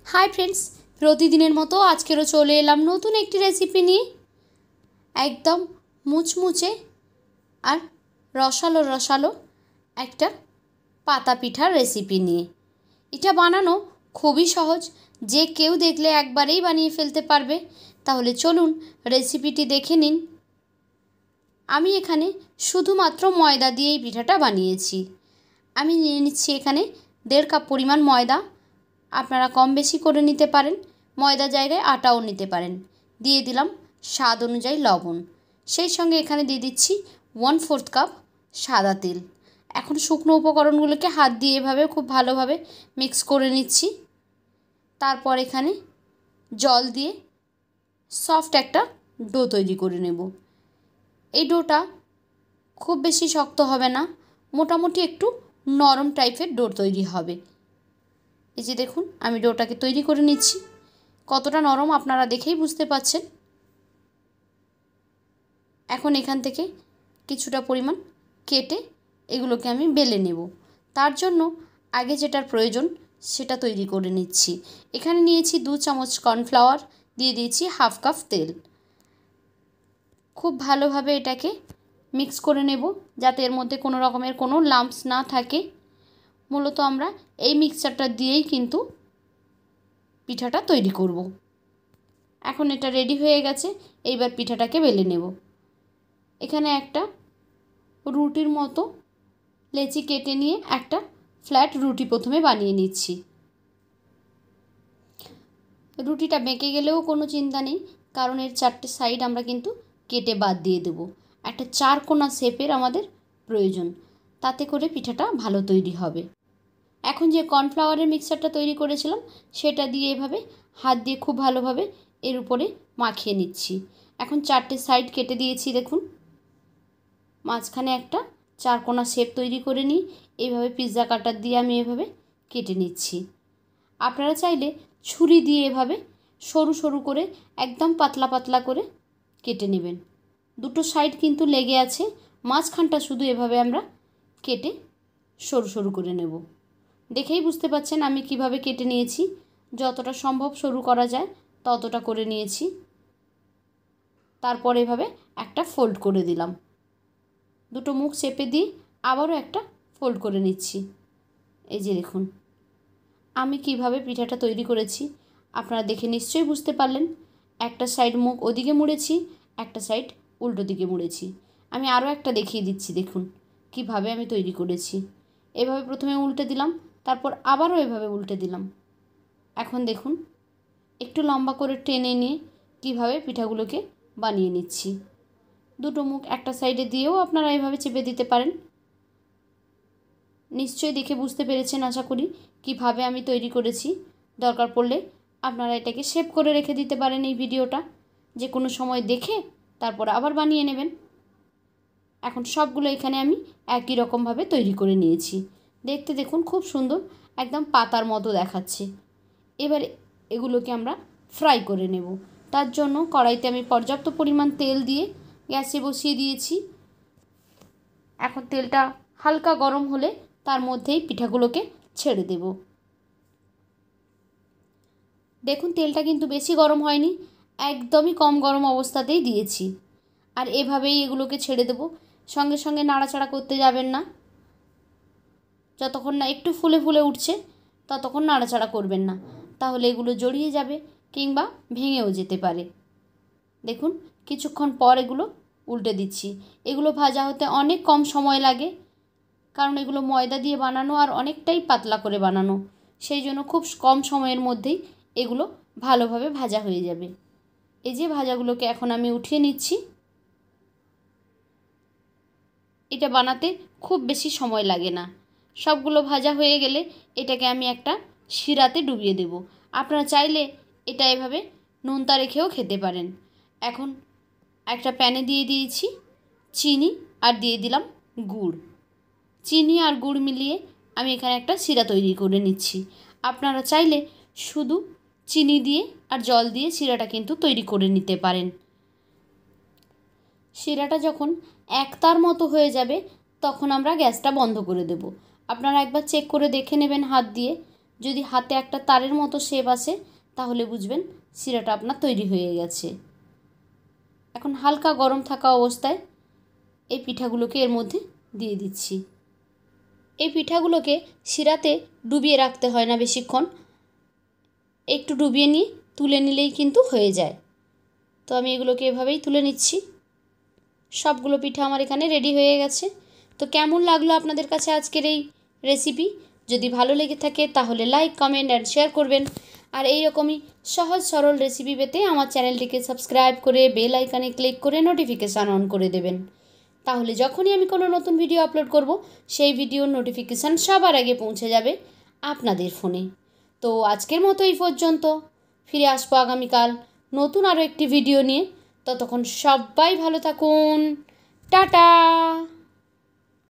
Hi friends प्रतिदिनेर मतो आजकेरो चले एलाम नतून एकटी रेसिपि निये एकदम मुचमुचे और रसालो रसालो एकटा पाता पिठार रेसिपि निये एटा बानानो खूबई सहज जे केउ देखले एकबारेई बानिये फेलते पारबे। ताहले चलुन रेसिपिटी देखे निन। आमी एखाने शुधुमात्र मयदा दिएई पिठाटा बानिয়েছি। आमी निये निচ্ছি एखाने 1.5 কাপ परिमाण मयदा। আপনারা কম বেশি করে নিতে পারেন, ময়দা জায়গায় আটাও নিতে পারেন। দিয়ে দিলাম স্বাদ অনুযায়ী লবণ, সেই সঙ্গে এখানে দিয়ে দিচ্ছি 1/4 কাপ সাদা তেল। এখন শুকনো উপকরণগুলোকে হাত দিয়ে এভাবে খুব ভালোভাবে মিক্স করে নিচ্ছি। তারপর এখানে জল দিয়ে সফট একটা ডো তৈরি করে নেব। এই ডোটা খুব বেশি শক্ত হবে না, মোটামুটি একটু নরম টাইপের ডো তৈরি হবে। এই যে দেখুন আমি ডোটাকে তৈরি করে নিচ্ছি। কতটা নরম আপনারা দেখেই বুঝতে পাচ্ছেন। এখন এখান থেকে কিছুটা পরিমাণ কেটে এগুলোকে আমি বেলে নেব। তার জন্য আগে যেটার প্রয়োজন সেটা তৈরি করে নিচ্ছি। এখানে নিয়েছি 2 চামচ কর্নফ্লাওয়ার, দিয়ে দিয়েছি 1/2 কাপ তেল। খুব ভালোভাবে এটাকে মিক্স করে নেব যাতে এর মধ্যে কোনো রকমের কোনো লাম্পস না থাকে। মূলত আমরা এই মিক্সচারটা দিয়েই কিন্তু পিঠাটা তৈরি করব। এখন এটা রেডি হয়ে গেছে, এইবার পিঠাটাকে বেলে নেব। এখানে একটা রুটির মতো লেচি কেটে নিয়ে একটা ফ্ল্যাট রুটি প্রথমে বানিয়ে নিচ্ছি। রুটিটা বেঁকে গেলেও কোনো চিন্তা নেই, কারণ এর 4টে সাইড আমরা কিন্তু কেটে বাদ দিয়ে দেব। একটা 4 কোনা শেপের আমাদের প্রয়োজন, তাতে করে পিঠাটা ভালো তৈরি হবে। এখন যে কর্নফ্লাওয়ারের মিক্সচারটা তৈরি করেছিলাম সেটা দিয়ে এভাবে হাত দিয়ে খুব ভালোভাবে এর উপরে মাখিয়ে নিচ্ছি। এখন 4টে সাইড কেটে দিয়েছি, দেখুন মাঝখানে একটা 4 কোনা শেপ তৈরি করে নিই। এইভাবে পিৎজা কাটার দিয়ে আমি এভাবে কেটে নিচ্ছি। আপনারা চাইলে ছুরি দিয়ে এভাবে সরু সরু করে একদম পাতলা পাতলা করে কেটে নেবেন। দুটো সাইড কিন্তু লেগে আছে, মাঝখানটা শুধু এভাবে আমরা কেটে সরু সরু করে নেব। দেখেই বুঝতে পাচ্ছেন আমি কিভাবে কেটে নিয়েছি। যতটা সম্ভব সরু করা যায় ততটা করে নিয়েছি। তারপর এভাবে একটা ফোল্ড করে দিলাম। দুটো মুখ চেপে দিয়ে আবারও একটা ফোল্ড করে নিচ্ছি। এই যে দেখুন আমি কিভাবে পিঠাটা তৈরি করেছি আপনারা দেখে নিশ্চয়ই বুঝতে পারলেন। একটা সাইড মুখ ওদিকে মুড়েছি, একটা সাইড উল্টো দিকে মুড়েছি। আমি আরও একটা দেখিয়ে দিচ্ছি, দেখুন কিভাবে আমি তৈরি করেছি। এভাবে প্রথমে উল্টে দিলাম, তারপর আবারও এভাবে উল্টে দিলাম। এখন দেখুন একটু লম্বা করে টেনে নিয়ে কিভাবে পিঠাগুলোকে বানিয়ে নিচ্ছি। দুটো মুখ একটা সাইডে দিয়েও আপনারা এভাবে চেপে দিতে পারেন। নিশ্চয়ই দেখে বুঝতে পেরেছেন আশা করি কিভাবে আমি তৈরি করেছি। দরকার পড়লে আপনারা এটাকে সেভ করে রেখে দিতে পারেন এই ভিডিওটা, যে কোনো সময় দেখে তারপর আবার বানিয়ে নেবেন। এখন সবগুলো এখানে আমি একই রকমভাবে তৈরি করে নিয়েছি। দেখতে দেখুন খুব সুন্দর একদম পাতার মতো দেখাচ্ছে। এবার এগুলোকে আমরা ফ্রাই করে নেব। তার জন্য কড়াইতে আমি পর্যাপ্ত পরিমাণ তেল দিয়ে গ্যাসে বসিয়ে দিয়েছি। এখন তেলটা হালকা গরম হলে তার মধ্যেই পিঠাগুলোকে ছেড়ে দেব। দেখুন তেলটা কিন্তু বেশি গরম হয়নি, একদমই কম গরম অবস্থাতেই দিয়েছি। আর এভাবেই এগুলোকে ছেড়ে দেব। সঙ্গে সঙ্গে নাড়াচাড়া করতে যাবেন না। যতক্ষণ না একটু ফুলে ফুলে উঠছে ততক্ষণ নাড়াচাড়া করবেন না, তাহলে এগুলো জড়িয়ে যাবে কিংবা ভেঙেও যেতে পারে। দেখুন কিছুক্ষণ পর এগুলো উল্টে দিচ্ছি। এগুলো ভাজা হতে অনেক কম সময় লাগে, কারণ এগুলো ময়দা দিয়ে বানানো আর অনেকটাই পাতলা করে বানানো, সেই জন্য খুব কম সময়ের মধ্যেই এগুলো ভালোভাবে ভাজা হয়ে যাবে। এই যে ভাজাগুলোকে এখন আমি উঠিয়ে নিচ্ছি। এটা বানাতে খুব বেশি সময় লাগে না। সবগুলো ভাজা হয়ে গেলে এটাকে আমি একটা শিরাতে ডুবিয়ে দেব। আপনারা চাইলে এটা এভাবে নোনতা রেখেও খেতে পারেন। এখন একটা প্যানে দিয়ে দিয়েছি চিনি আর দিয়ে দিলাম গুড়। চিনি আর গুড় মিলিয়ে আমি এখানে একটা শিরা তৈরি করে নিচ্ছি। আপনারা চাইলে শুধু চিনি দিয়ে আর জল দিয়ে শিরাটা কিন্তু তৈরি করে নিতে পারেন। শিরাটা যখন একতার মতো হয়ে যাবে তখন আমরা গ্যাসটা বন্ধ করে দেব। আপনারা একবার চেক করে দেখে নেবেন হাত দিয়ে, যদি হাতে একটা তারের মতো শেপ আসে তাহলে বুঝবেন শিরাটা আপনার তৈরি হয়ে গেছে। এখন হালকা গরম থাকা অবস্থায় এই পিঠাগুলোকে এর মধ্যে দিয়ে দিচ্ছি। এই পিঠাগুলোকে শিরাতে ডুবিয়ে রাখতে হয় না বেশিক্ষণ, একটু ডুবিয়ে নিয়ে তুলে নিলেই কিন্তু হয়ে যায়। তো আমি এগুলোকে এভাবেই তুলে নিচ্ছি। সবগুলো পিঠা আমার এখানে রেডি হয়ে গেছে। তো কেমন লাগলো আপনাদের কাছে আজকের এই রেসিপি? যদি ভালো লেগে থাকে তাহলে লাইক, কমেন্ট অ্যান্ড শেয়ার করবেন। আর এই রকমই সহজ সরল রেসিপি পেতে আমার চ্যানেলটিকে সাবস্ক্রাইব করে বেল আইকনে ক্লিক করে নোটিফিকেশান অন করে দেবেন। তাহলে যখনই আমি কোনো নতুন ভিডিও আপলোড করব সেই ভিডিওর নোটিফিকেশান সবার আগে পৌঁছে যাবে আপনাদের ফোনে। তো আজকের মতো এই পর্যন্ত। ফিরে আসবো আগামীকাল নতুন আরও একটি ভিডিও নিয়ে। ততক্ষণ সবাই ভালো থাকুন। টাটা।